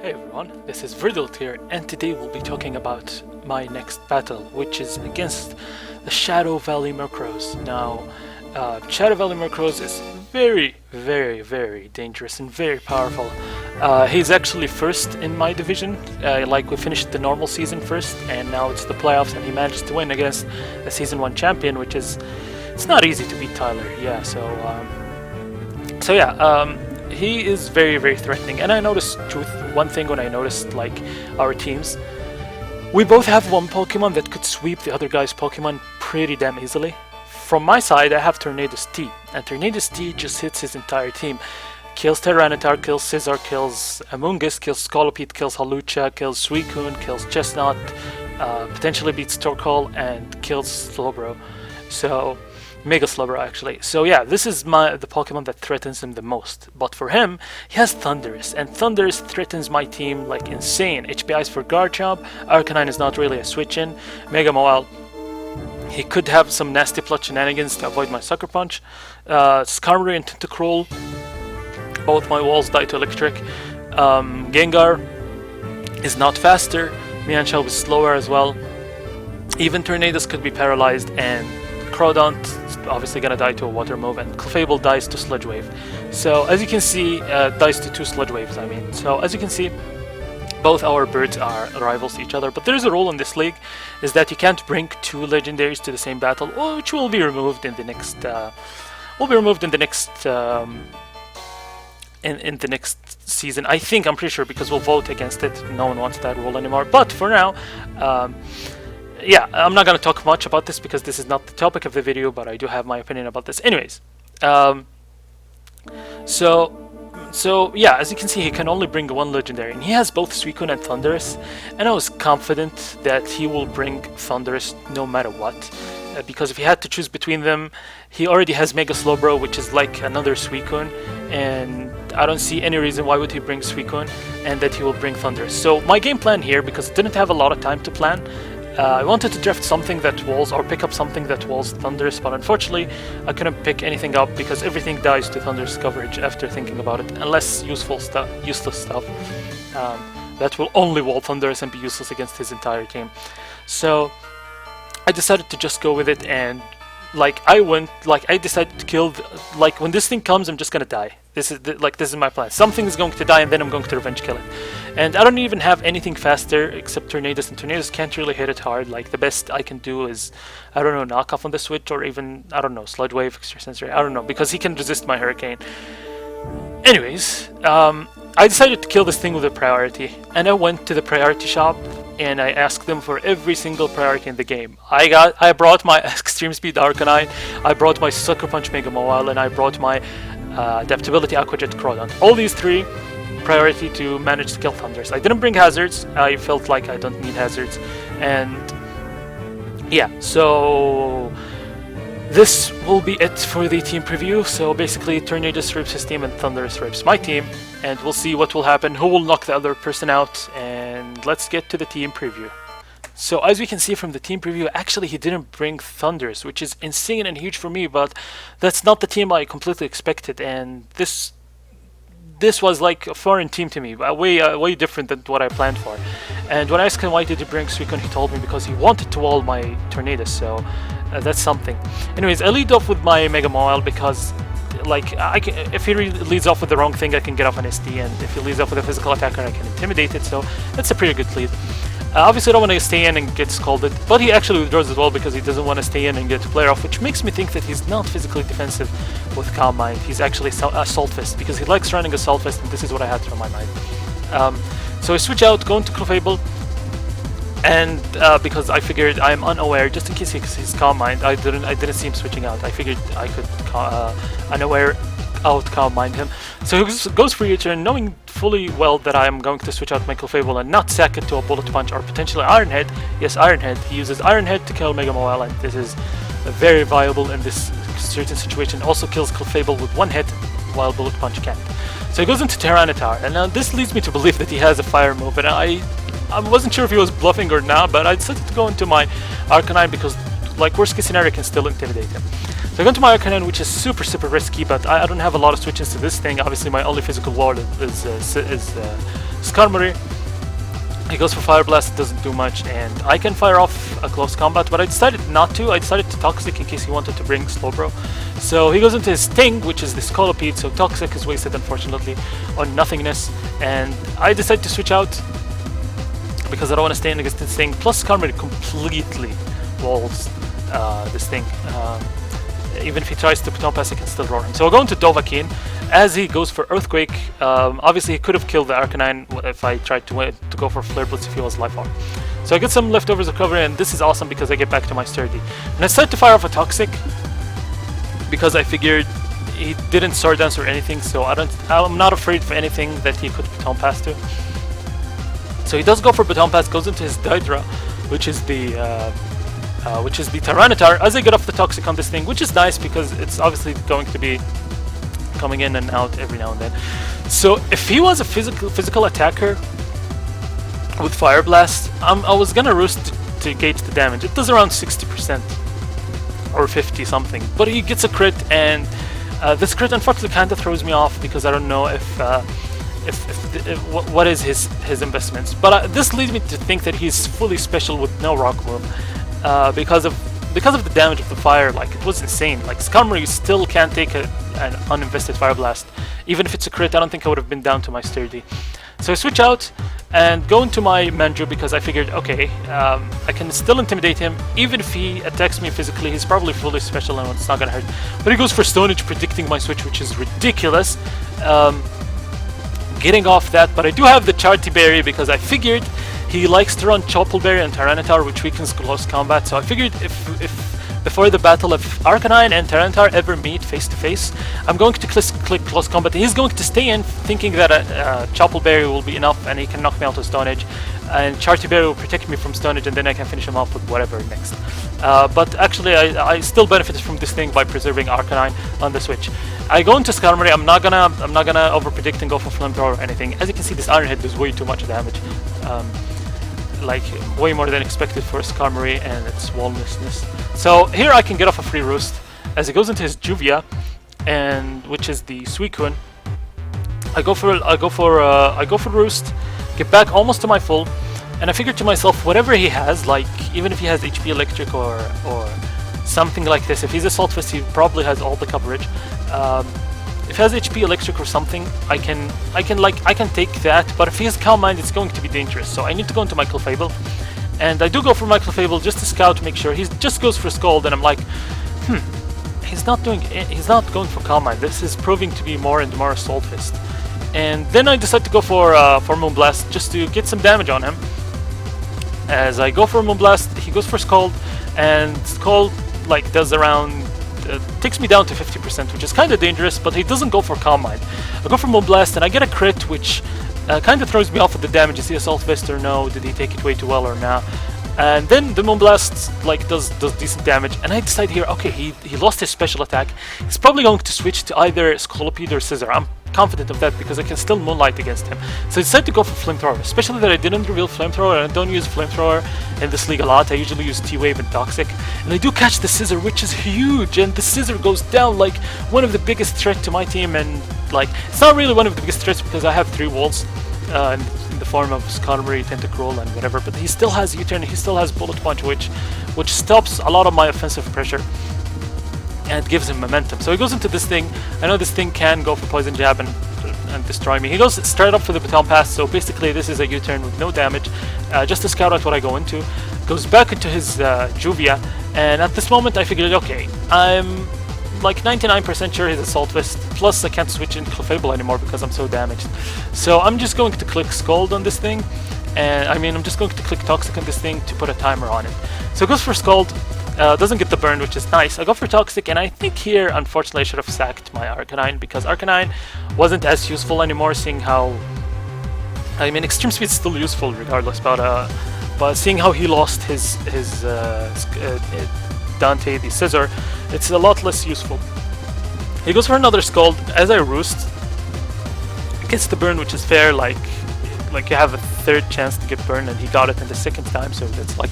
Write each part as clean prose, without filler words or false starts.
Hey everyone, this is Verdult here, and today we'll be talking about my next battle, which is against the Shadow Valley Murks. Now, Shadow Valley Murks is very dangerous and very powerful. He's actually first in my division, we finished the normal season first, and now it's the playoffs, and he managed to win against the Season 1 champion, which is, it's not easy to beat Tyler, yeah, he is very threatening. And I noticed one thing when I noticed our teams, we both have one Pokemon that could sweep the other guy's Pokemon pretty damn easily. From my side, I have Tornadus T, and Tornadus T just hits his entire team. Kills Tyranitar, kills Scizor, kills Amoonguss, kills Scolipede, kills Hawlucha, kills Suicune, kills Chestnut, potentially beats Torkoal, and kills Slowbro. So, Mega Slowbro actually. So yeah, this is the Pokemon that threatens him the most. But for him, he has Thundurus, and Thundurus threatens my team like insane. HPIs for Garchomp, Arcanine is not really a switch-in, Mega Mawile, he could have some nasty plot shenanigans to avoid my Sucker Punch. Skarmory and Tentacruel, both my walls die to Electric. Gengar is not faster, Mienshao is slower as well. Even Tornadus could be paralyzed, and Crawdont is obviously gonna die to a Water move, and Clefable dies to Sludge Wave. So as you can see, dies to 2 Sludge Waves, I mean. So as you can see, both our birds are rivals to each other, but there's a rule in this league, is that you can't bring 2 legendaries to the same battle, which will be removed in the next, in the next season. I think, I'm pretty sure, because we'll vote against it. No one wants that rule anymore. But for now, yeah, I'm not gonna talk much about this because this is not the topic of the video, but I do have my opinion about this. Anyways, so yeah, as you can see, he can only bring 1 legendary, and he has both Suicune and Thundurus, and I was confident that he will bring Thundurus no matter what, because if he had to choose between them, he already has Mega Slowbro, which is like another Suicune, and I don't see any reason why would he bring Suicune, and that he will bring Thundurus. So my game plan here, because I didn't have a lot of time to plan, I wanted to draft something that walls, or pick up something that walls Thundurus, but unfortunately I couldn't pick anything up because everything dies to Thundurus coverage after thinking about it, unless useless stuff that will only wall Thundurus and be useless against his entire team. So I decided to just go with it, and I decided to kill, when this thing comes, I'm just gonna die. This is my plan. Something is going to die, and then I'm going to revenge kill it. And I don't even have anything faster except Tornadus, and Tornadus can't really hit it hard. Like, the best I can do is, I don't know, knock off on the switch, or even, I don't know, Sludge Wave, Extrasensory, I don't know, because he can resist my Hurricane. Anyways, I decided to kill this thing with a priority, and I went to the priority shop, and I asked them for every single priority in the game. I brought my Extreme Speed Arcanine, I brought my Sucker Punch Mega Mawile, and I brought my Adaptability Aquajet Crawdont. All these 3 priority to manage to kill Thundurus. I didn't bring hazards, I felt like I don't need hazards, and yeah, so this will be it for the team preview. So basically, Tornadus rips his team and Thundurus rips my team, and we'll see what will happen, who will knock the other person out, and let's get to the team preview. So as we can see from the team preview, actually he didn't bring Thundurus, which is insane and huge for me, but that's not the team I completely expected, and this was like a foreign team to me, way different than what I planned for. And when I asked him why did he bring Suicune, he told me because he wanted to wall my Tornadus, so that's something. Anyways, I lead off with my Mega Mawile because, if he leads off with the wrong thing, I can get off an SD, and if he leads off with a physical attacker, I can intimidate it, so that's a pretty good lead. Obviously I don't want to stay in and get scolded, but he actually withdraws as well because he doesn't want to stay in and get a player off, which makes me think that he's not physically defensive with Calm Mind. He's actually Assault Fist, because he likes running Assault Fist, and this is what I had through my mind. So I switch out, go into Clefable, and because I figured I'm unaware, just in case he's Calm Mind, I didn't see him switching out. I figured I could unaware out Calm Mind him. So he goes for U-turn, knowing fully well that I am going to switch out my Clefable and not sack it to a Bullet Punch or potentially Iron Head. Yes, Iron Head. He uses Iron Head to kill Mega Mawile, and this is very viable in this certain situation. Also kills Clefable with 1 hit, while Bullet Punch can't. So he goes into Tyranitar, and now this leads me to believe that he has a Fire move, and I wasn't sure if he was bluffing or not, but I decided to go into my Arcanine because like worst case scenario, I can still intimidate him. So I go into my Arcanine, which is super risky, but I don't have a lot of switches to this thing. Obviously, my only physical ward is Skarmory. He goes for Fire Blast, it doesn't do much, and I can fire off a close combat, but I decided not to. I decided to Toxic in case he wanted to bring Slowbro. So he goes into his Sting, which is the Scolipede, so Toxic is wasted, unfortunately, on nothingness, and I decided to switch out because I don't want to stay in against this thing. Plus, Skarmory completely walls this thing. Even if he tries to Baton Pass, I can still roar him. So I'll go into Dovahkiin as he goes for Earthquake. Obviously, he could have killed the Arcanine if I tried to go for Flare Blitz if he was Life Orb. So I get some leftovers recovery, and this is awesome because I get back to my Sturdy. And I decided to fire off a Toxic because I figured he didn't Sword Dance or anything, so I'm not afraid of anything that he could Baton Pass to. So he does go for Baton Pass, goes into his Daedra, which is the Tyranitar, as I get off the Toxic on this thing, which is nice because it's obviously going to be coming in and out every now and then. So if he was a physical attacker with Fire Blast, I was gonna Roost to gauge the damage. It does around 60% or 50 something, but he gets a crit, and this crit unfortunately kind of throws me off because I don't know what is his investments. But this leads me to think that he's fully special with no Rock move. Because of the damage of the fire, like it was insane. Like Skarmory still can't take an uninvested Fire Blast, even if it's a crit. I don't think I would have been down to my Sturdy. So I switch out and go into my Manju because I figured, okay, I can still intimidate him, even if he attacks me physically. He's probably fully special and it's not gonna hurt. But he goes for Stone Edge, predicting my switch, which is ridiculous. Getting off that, but I do have the Charty Berry because I figured he likes to run Chople Berry and Tyranitar, which weakens close combat. So I figured if before the battle, if Arcanine and Tyranitar ever meet face to face, I'm going to click close combat. He's going to stay in, thinking that Chople Berry will be enough and he can knock me out with Stone Edge, and Charty Berry will protect me from Stone Edge, and then I can finish him off with whatever next. But actually, I still benefited from this thing by preserving Arcanine on the switch. I go into Skarmory. I'm not gonna overpredict and go for Flamethrower or anything. As you can see, this Iron Head does way too much damage. Like way more than expected for Skarmory and its wallnessness. So here I can get off a free Roost as he goes into his Juvia, and which is the Suicune. I go for Roost, get back almost to my full, and I figured to myself, whatever he has, like even if he has HP Electric or something like this, if he's a Assault Vest, he probably has all the coverage. If he has HP Electric or something, I can take that, but if he has Calm Mind, it's going to be dangerous. So I need to go into my Clefable, and I do go for my Clefable just to scout, make sure. He just goes for Scald, and I'm like, he's not going for Calm Mind. This is proving to be more and more Assault Fist. And then I decide to go for Moonblast just to get some damage on him. As I go for Moonblast, he goes for Scald, and Scald like does around takes me down to 50%, which is kind of dangerous, but he doesn't go for Calm Mind. I go for Moonblast, and I get a crit, which kind of throws me off with the damage. Is he Assault Vest or no? Did he take it way too well or not? And then the Moonblast like does decent damage, and I decide here, okay, he lost his special attack. He's probably going to switch to either Scolipede or Scissor. I'm confident of that because I can still Moonlight against him. So I decided to go for Flamethrower, especially that I didn't reveal Flamethrower, and I don't use Flamethrower in this league a lot. I usually use T-Wave and Toxic, and I do catch the Scissor, which is huge, and the Scissor goes down like one of the biggest threats to my team, and like it's not really one of the biggest threats because I have 3 walls in the form of Skarmory, Tentacruel, and whatever, but he still has U-Turn, he still has Bullet Punch, which stops a lot of my offensive pressure and gives him momentum. So he goes into this thing. I know this thing can go for Poison Jab and destroy me. He goes straight up for the Baton Pass, so basically this is a U-turn with no damage, just to scout out what I go into. Goes back into his Juvia, and at this moment I figured, okay, I'm like 99% sure he's Assault Vest, plus I can't switch in Clefable anymore because I'm so damaged. So I'm just going to click Scald on this thing, and I'm just going to click Toxic on this thing to put a timer on it. So it goes for Scald, doesn't get the burn, which is nice. I go for Toxic, and I think here, unfortunately, I should have sacked my Arcanine because Arcanine wasn't as useful anymore, seeing how... Extreme Speed is still useful regardless, but seeing how he lost his Dante, the Scissor, it's a lot less useful. He goes for another Scald. As I Roost, gets the burn, which is fair, like you have a third chance to get burned, and he got it in the second time, so that's like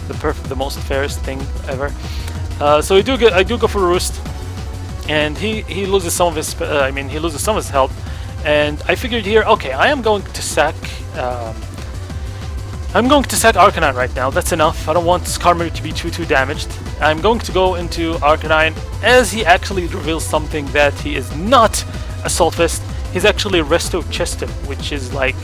the most fairest thing ever. So I do go for a roost, and he loses some of his he loses some of his health, and I figured here, okay, I am going to sack Arcanine right now. That's enough. I don't want Skarmory to be too damaged. I'm going to go into Arcanine as he actually reveals something that he is not a Assault Vest. He's actually Resto Chester, which is like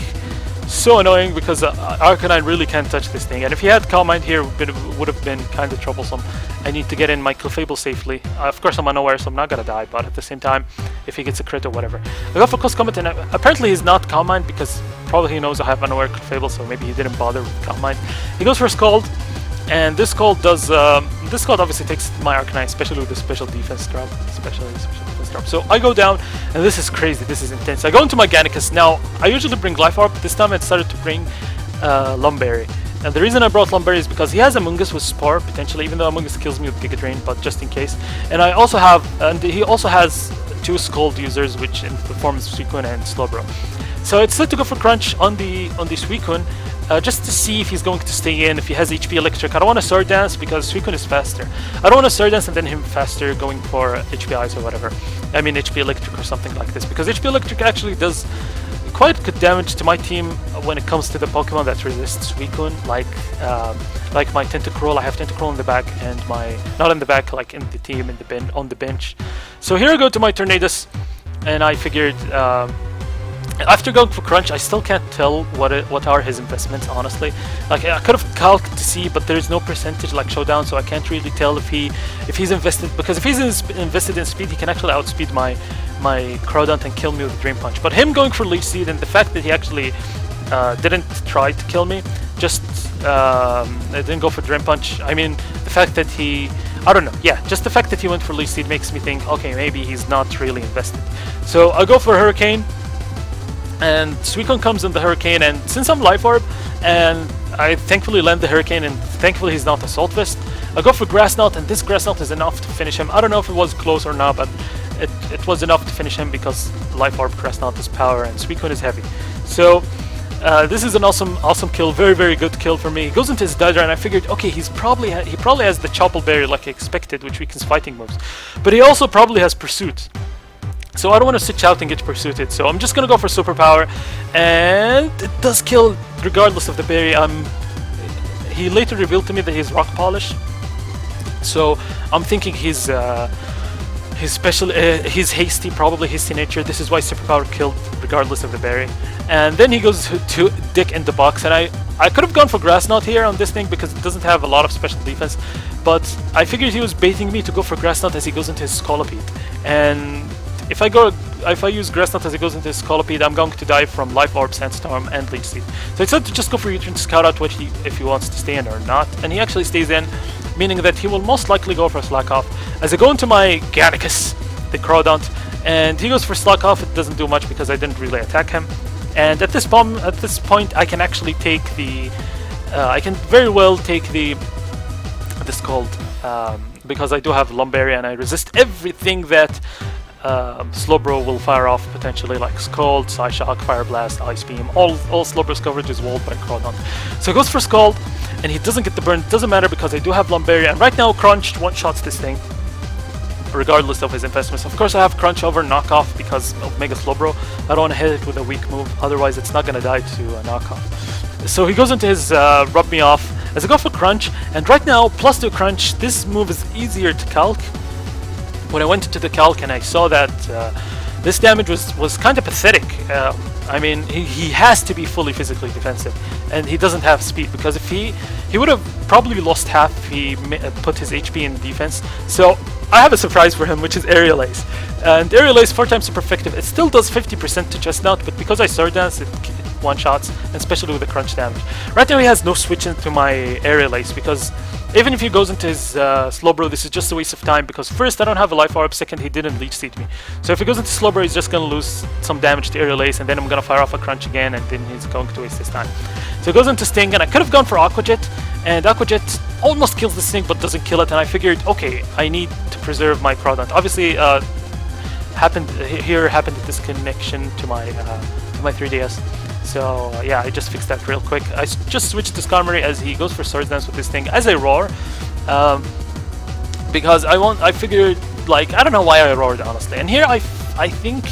so annoying because Arcanine really can't touch this thing. And if he had Calm Mind here, it would have been kind of troublesome. I need to get in my Clefable safely. Of course, I'm unaware, so I'm not gonna die. But at the same time, if he gets a crit or whatever, I go for Close Combat, and apparently he's not Calm Mind because probably he knows I have unaware Clefable, so maybe he didn't bother with Calm Mind. He goes for Scald, and this Scald does. This Scald obviously takes my Arcanine, especially with the special defense drop. So I go down, and this is crazy. This is intense. I go into my Gannicus. Now I usually bring Life Orb. This time I decided to bring Lumberry. And the reason I brought Lumberry is because he has Amoonguss with Spore potentially, even though Amoonguss kills me with Giga Drain, but just in case. And I also have, and he also has 2 Scald users, which in the form of Suicune and Slowbro. So I decided to go for Crunch on the Suicune, just to see if he's going to stay in, if he has HP Electric. I don't want to Sword Dance because Suicune is faster. I don't want to Sword Dance and then him faster going for HP Ice or whatever. I mean HP Electric or something like this, because HP Electric actually does quite good damage to my team when it comes to the Pokemon that resist Suicune, like my Tentacruel. I have Tentacruel in the back and my, not in the back, like in the team, in the on the bench. So here I go to my Tornadus, and I figured after going for Crunch, I still can't tell what are his investments, honestly. Like I could have calced to see, but there's no percentage like Showdown, so I can't really tell if he's invested, because if he's invested in speed, he can actually outspeed my Crawdaunt and kill me with Dream Punch. But him going for Leech Seed and the fact that he actually didn't try to kill me, just didn't go for Dream Punch. I mean, the fact that I don't know, yeah, just the fact that he went for Leech Seed makes me think, okay, maybe he's not really invested. So I go for Hurricane, and Suicune comes in the Hurricane, and since I'm Life Orb, and I thankfully land the Hurricane, and thankfully he's not Assault Vest, I go for Grass Knot, and this Grass Knot is enough to finish him. I don't know if it was close or not, but it was enough to finish him because Life Orb, Grass Knot is power, and Suicune is heavy. So this is an awesome kill, very good kill for me. He goes into his Dodger, and I figured, okay, he probably has the Chople Berry like expected, which weakens fighting moves, but he also probably has Pursuit. So I don't want to switch out and get pursuited, so I'm just gonna go for Superpower, and it does kill regardless of the berry. He later revealed to me that he's Rock Polish, so I'm thinking he's hasty, probably hasty nature. This is why Superpower killed regardless of the berry. And then he goes to Dick in the box, and I could have gone for Grass Knot here on this thing because it doesn't have a lot of special defense, but I figured he was baiting me to go for Grass Knot as he goes into his Scolipede, and if I use Grass Knot as he goes into his Scolipede, I'm going to die from Life Orb, Sandstorm, and Leech Seed. So I decided to just go for U-turn to scout out if he wants to stay in or not, and he actually stays in, meaning that he will most likely go for Slack Off. As I go into my Gannicus, the Crawdaunt, and he goes for Slack Off, it doesn't do much because I didn't really attack him. And at this point, I can actually take the, I can very well take the, Scald, because I do have Lumberry and I resist everything that Slowbro will fire off potentially, like Scald, Psyshock, Fire Blast, Ice Beam. All Slowbro's coverage is walled by Crawdaunt. So he goes for Scald, and he doesn't get the burn. It doesn't matter because I do have Lumberry, and right now Crunch one-shots this thing, regardless of his investments. Of course I have Crunch over Knockoff because of Mega Slowbro. I don't want to hit it with a weak move, otherwise it's not going to die to a Knockoff. So he goes into his Rub Me Off as I go for Crunch, and right now, plus 2 Crunch, this move is easier to calc. When I went into the calc and I saw that this damage was kind of pathetic. I mean, he has to be fully physically defensive, and he doesn't have speed, because if he would have probably lost half if he put his HP in defense. So I have a surprise for him, which is Aerial Ace. And Aerial Ace 4 times super effective. It still does 50% to Chest Knot, but because I Sword Dance, it one-shots, and especially with the Crunch damage. Right now he has no switch into my Aerial Ace, because even if he goes into his Slowbro, this is just a waste of time, because first, I don't have a Life Orb, second, he didn't Leech Seed me. So if he goes into Slowbro, he's just going to lose some damage to Aerial Ace, and then I'm going to fire off a Crunch again, and then he's going to waste his time. So he goes into Sting, and I could have gone for Aqua Jet, and Aqua Jet almost kills the Sting, but doesn't kill it, and I figured, okay, I need to preserve my Crawdaunt. Obviously, happened a disconnection to my 3DS. So yeah, I just fixed that real quick. I just switched to Skarmory as he goes for Swords Dance with this thing as I roar, because I figured, like, I don't know why I roared honestly. And here I think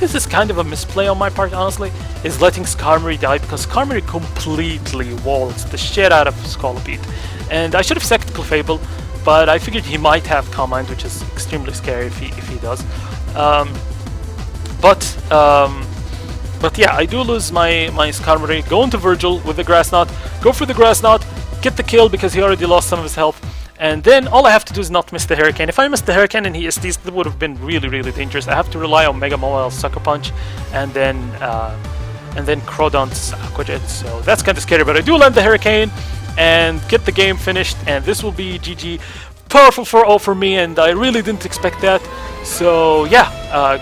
this is kind of a misplay on my part, honestly, is letting Skarmory die, because Skarmory completely walls the shit out of Scolipede. And I should have second Clefable, but I figured he might have Calm Mind, which is extremely scary if he does. But yeah, I do lose my Skarmory, go into Virgil with the Grass Knot, go for the Grass Knot, get the kill because he already lost some of his health, and then all I have to do is not miss the Hurricane. If I missed the Hurricane and he SDs, that would have been really, really dangerous. I have to rely on Mega Mobile Sucker Punch and then Crawdon's Aqua Jet, so that's kind of scary, but I do land the Hurricane and get the game finished, and this will be GG. Powerful 4-0 for me, and I really didn't expect that. So yeah,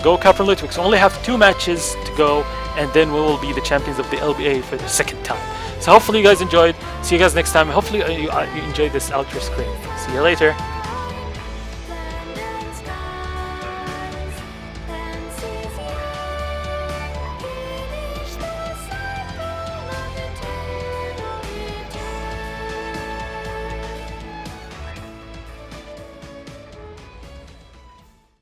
go Captain Litwix. Only have 2 matches to go, and then we will be the champions of the LBA for the 2nd time. So hopefully you guys enjoyed. See you guys next time. Hopefully you enjoyed this outro screen. See you later.